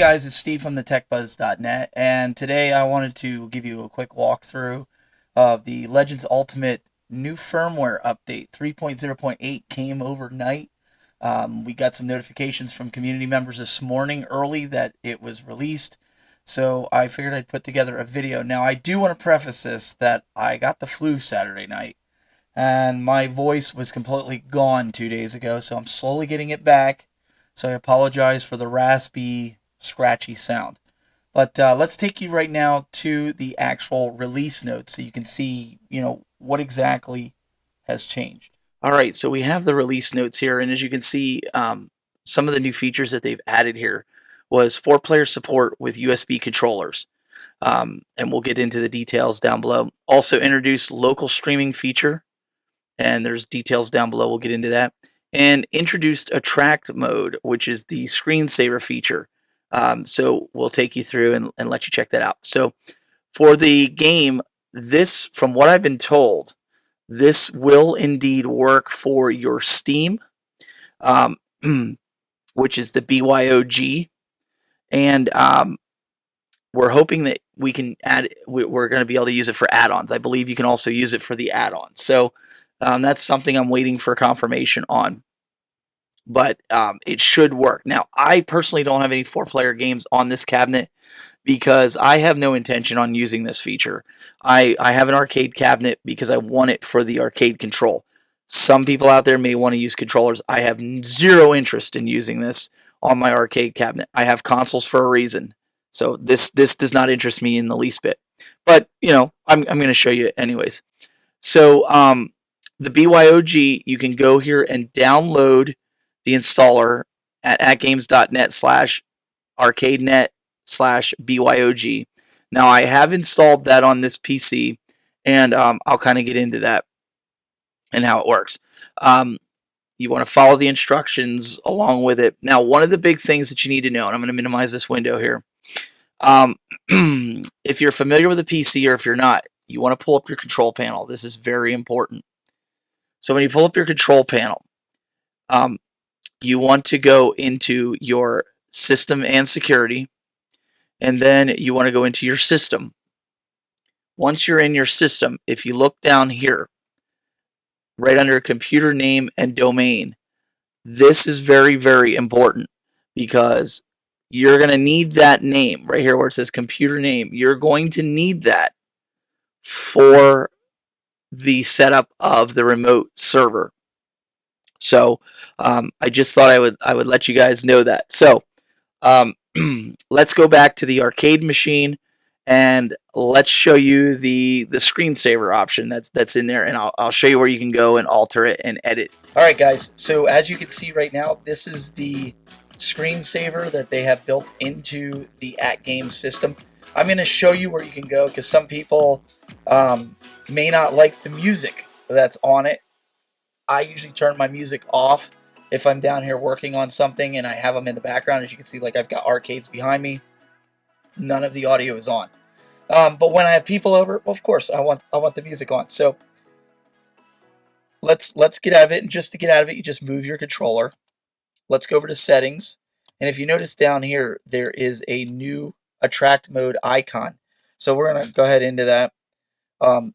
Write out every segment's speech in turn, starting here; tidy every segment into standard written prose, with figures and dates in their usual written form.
guys, it's Steve from the TechBuzz.net, and today I wanted to give you a quick walkthrough of the Legends Ultimate new firmware update. 3.0.8 came overnight. We got some notifications from community members this morning early that it was released, so I figured I'd put together a video. Now, I do want to preface this that I got the flu Saturday night, and my voice was completely gone 2 days ago, so I'm slowly getting it back. So I apologize for the raspy, scratchy sound. But let's take you right now to the actual release notes so you can see, what exactly has changed. All right, so we have the release notes here, and as you can see, some of the new features that they've added here was 4-player support with USB controllers. And we'll get into the details down below. Also introduced local streaming feature, and there's details down below. We'll get into that. And introduced attract mode, which is the screensaver feature. So we'll take you through and let you check that out. So for the game, this, from what I've been told, this will indeed work for your Steam, which is the BYOG. And we're hoping that we can add, we're going to be able to use it for add-ons. I believe you can also use it for the add-ons. So that's something I'm waiting for confirmation on. But it should work. Now, I personally don't have any 4-player games on this cabinet because I have no intention on using this feature. I have an arcade cabinet because I want it for the arcade control. Some people out there may want to use controllers. I have zero interest in using this on my arcade cabinet. I have consoles for a reason. So this does not interest me in the least bit. But, I'm going to show you anyways. So the BYOG, you can go here and download the installer at atgames.net/arcadenet/BYOG. Now, I have installed that on this PC, and I'll kind of get into that and how it works. You want to follow the instructions along with it. Now, one of the big things that you need to know, and I'm going to minimize this window here. If you're familiar with the PC or if you're not, you want to pull up your control panel. This is very important. So when you pull up your control panel, you want to go into your system and security, and then you want to go into your system. Once you're in your system, if you look down here, right under computer name and domain, this is very, very important because you're going to need that name right here where it says computer name. You're going to need that for the setup of the remote server. So I just thought I would let you guys know that. So let's go back to the arcade machine and let's show you the screensaver option that's in there, and I'll show you where you can go and alter it and edit. All right, guys. So as you can see right now, this is the screensaver that they have built into the AtGames system. I'm going to show you where you can go because some people may not like the music that's on it. I usually turn my music off if I'm down here working on something and I have them in the background. As you can see, like I've got arcades behind me. None of the audio is on. But when I have people over, well, of course, I want the music on. So let's get out of it. And just to get out of it, you just move your controller. Let's go over to settings. And if you notice down here, there is a new attract mode icon. So we're going to go ahead into that.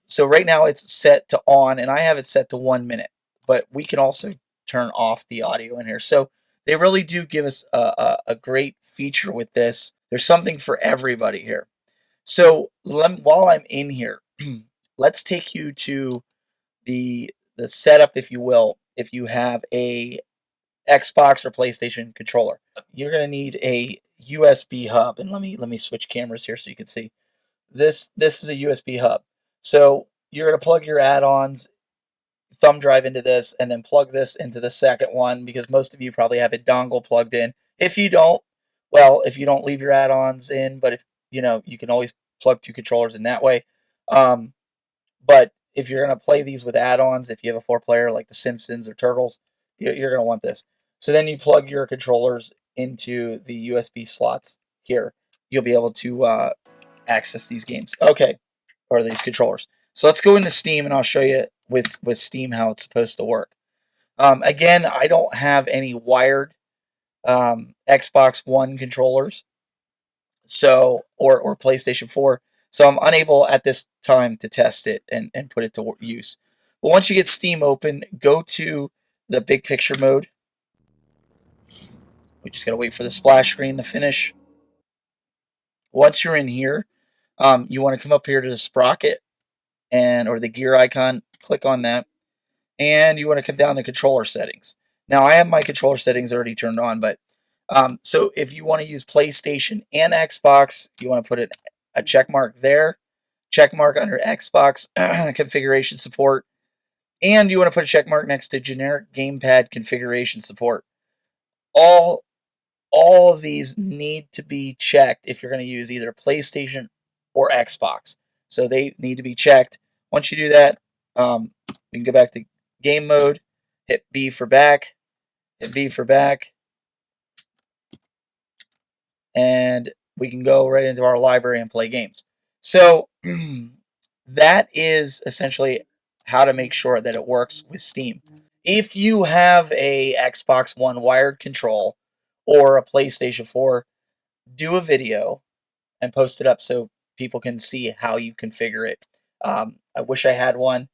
So right now it's set to on, and I have it set to 1 minute. But we can also turn off the audio in here. So they really do give us a great feature with this. There's something for everybody here. So while I'm in here, let's take you to the setup, if you will. If you have a Xbox or PlayStation controller, you're going to need a USB hub. And let me switch cameras here so you can see. This is a USB hub. So you're going to plug your add-ons, thumb drive into this, and then plug this into the second one because most of you probably have a dongle plugged in. If you don't, well, if you don't leave your add-ons in, but if you can always plug 2 controllers in that way. But if you're going to play these with add-ons, if you have a 4-player like The Simpsons or Turtles, you're going to want this. So then you plug your controllers into the USB slots here. You'll be able to access these games. Okay, or these controllers. So let's go into Steam, and I'll show you with Steam how it's supposed to work. Again, I don't have any wired Xbox One controllers. So, or PlayStation 4. So I'm unable at this time to test it and put it to use. But once you get Steam open, go to the big picture mode. We just gotta wait for the splash screen to finish. Once you're in here, you want to come up here to the sprocket or the gear icon. Click on that, and you want to come down to controller settings. Now I have my controller settings already turned on, but so if you want to use PlayStation and Xbox, you want to put a check mark there, check mark under Xbox configuration support, and you want to put a check mark next to generic gamepad configuration support. All of these need to be checked if you're going to use either PlayStation or Xbox. So they need to be checked. Once you do that, we can go back to game mode, hit B for back, hit B for back, and we can go right into our library and play games. So that is essentially how to make sure that it works with Steam. If you have a Xbox One wired control or a PlayStation 4, do a video and post it up so people can see how you configure it. I wish I had one,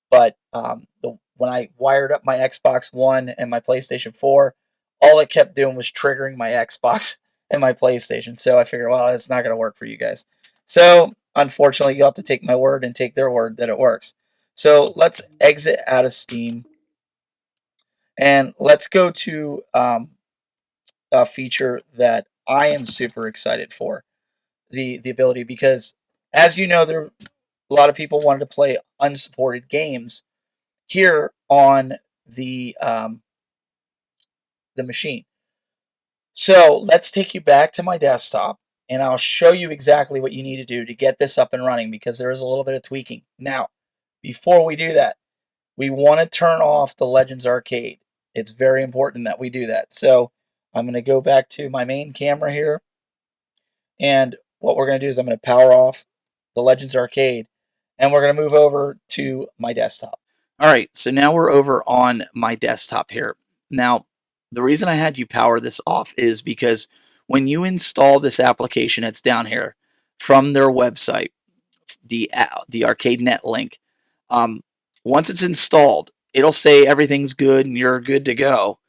but when I wired up my Xbox One and my PlayStation 4, all it kept doing was triggering my Xbox and my PlayStation. So I figured, well, it's not going to work for you guys. So unfortunately, you'll have to take my word and take their word that it works. So let's exit out of Steam and let's go to a feature that I am super excited for. The ability, because as you know, there a lot of people wanted to play unsupported games here on the machine. So let's take you back to my desktop and I'll show you exactly what you need to do to get this up and running, because there is a little bit of tweaking. Now, before we do that, we want to turn off the Legends Arcade. It's very important that we do that. So I'm going to go back to my main camera here, and what we're going to do is I'm going to power off the Legends Arcade, and we're going to move over to my desktop. All right, so now we're over on my desktop here. Now, the reason I had you power this off is because when you install this application that's down here from their website, the ArcadeNet link, once it's installed, it'll say everything's good and you're good to go,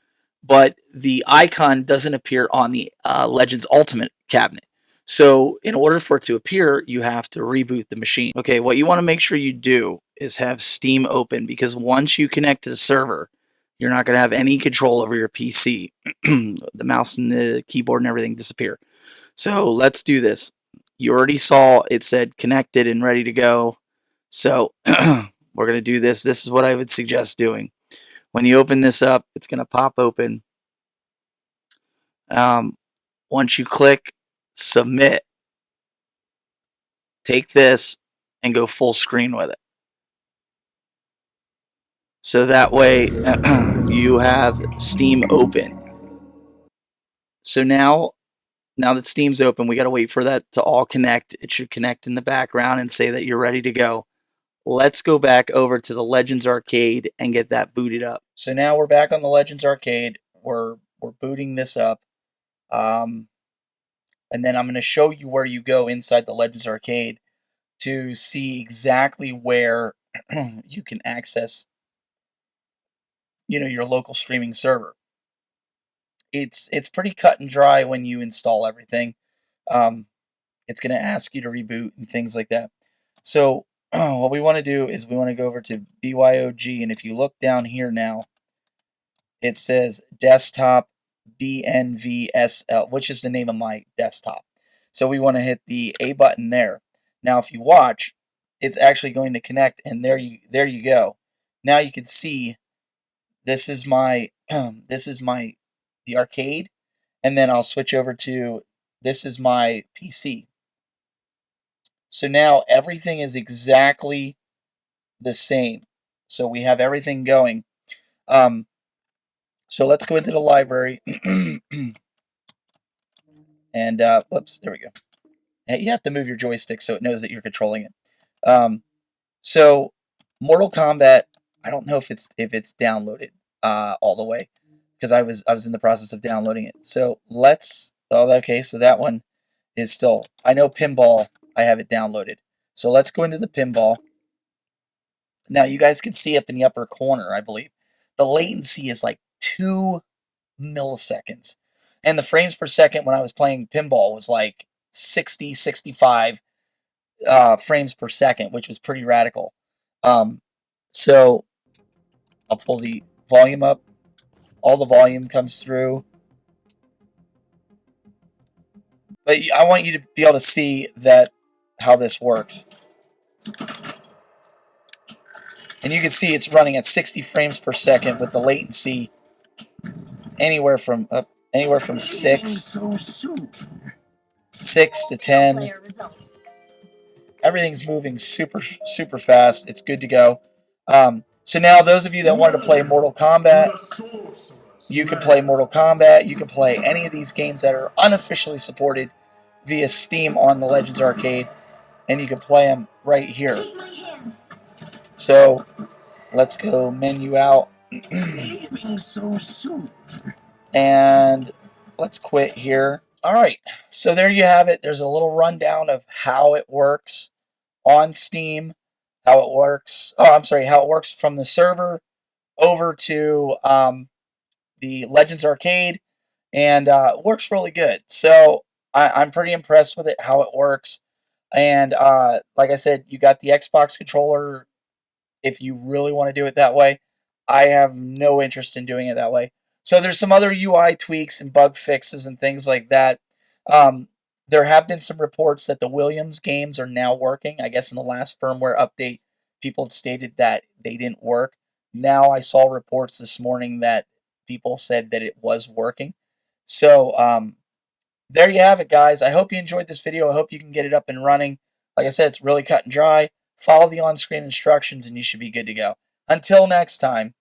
but the icon doesn't appear on the Legends Ultimate cabinet. So in order for it to appear, you have to reboot the machine. Okay, what you want to make sure you do is have Steam open, because once you connect to the server, you're not going to have any control over your PC. The mouse and the keyboard and everything disappear. So let's do this. You already saw it said connected and ready to go. So we're going to do this. This is what I would suggest doing. When you open this up, it's going to pop open. Once you click submit, take this and go full screen with it. So that way you have Steam open. So now that Steam's open, we got to wait for that to all connect. It should connect in the background and say that you're ready to go. Let's go back over to the Legends Arcade and get that booted up. So now we're back on the Legends Arcade. We're booting this up. And then I'm going to show you where you go inside the Legends Arcade to see exactly where you can access, your local streaming server. It's pretty cut and dry when you install everything. It's going to ask you to reboot and things like that. So what we want to do is we want to go over to BYOG, and if you look down here now, it says desktop BNVSL, which is the name of my desktop. So we want to hit the A button there. Now if you watch, it's actually going to connect, and there you go. Now you can see this is my the arcade, and then I'll switch over to this is my PC. So now everything is exactly the same. So we have everything going. So let's go into the library. And whoops, there we go. You have to move your joystick so it knows that you're controlling it. So Mortal Kombat, I don't know if it's downloaded all the way, because I was in the process of downloading it. So let's. Oh, okay. So that one is still, I know pinball, I have it downloaded. So let's go into the pinball. Now you guys can see up in the upper corner, I believe, the latency is like 2 milliseconds. And the frames per second when I was playing pinball was like 60, 65 frames per second, which was pretty radical. So I'll pull the volume up. All the volume comes through. But I want you to be able to see that how this works. And you can see it's running at 60 frames per second with the latency anywhere from 6 to 10. Everything's moving super fast. It's good to go. So now those of you that wanted to play Mortal Kombat, you can play Mortal Kombat. You can play any of these games that are unofficially supported via Steam on the Legends Arcade, and you can play them right here. So let's go menu out. And let's quit here. Alright, so there you have it. There's a little rundown of how it works on Steam, how it works from the server over to the Legends Arcade, and it works really good. So I'm pretty impressed with it, how it works. And like I said, you got the Xbox controller if you really want to do it that way. I have no interest in doing it that way. So there's some other UI tweaks and bug fixes and things like that. There have been some reports that the Williams games are now working. I guess in the last firmware update, people had stated that they didn't work. Now I saw reports this morning that people said that it was working. So there you have it, guys. I hope you enjoyed this video. I hope you can get it up and running. Like I said, it's really cut and dry. Follow the on-screen instructions and you should be good to go. Until next time,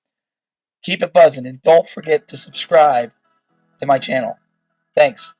keep it buzzing and don't forget to subscribe to my channel. Thanks.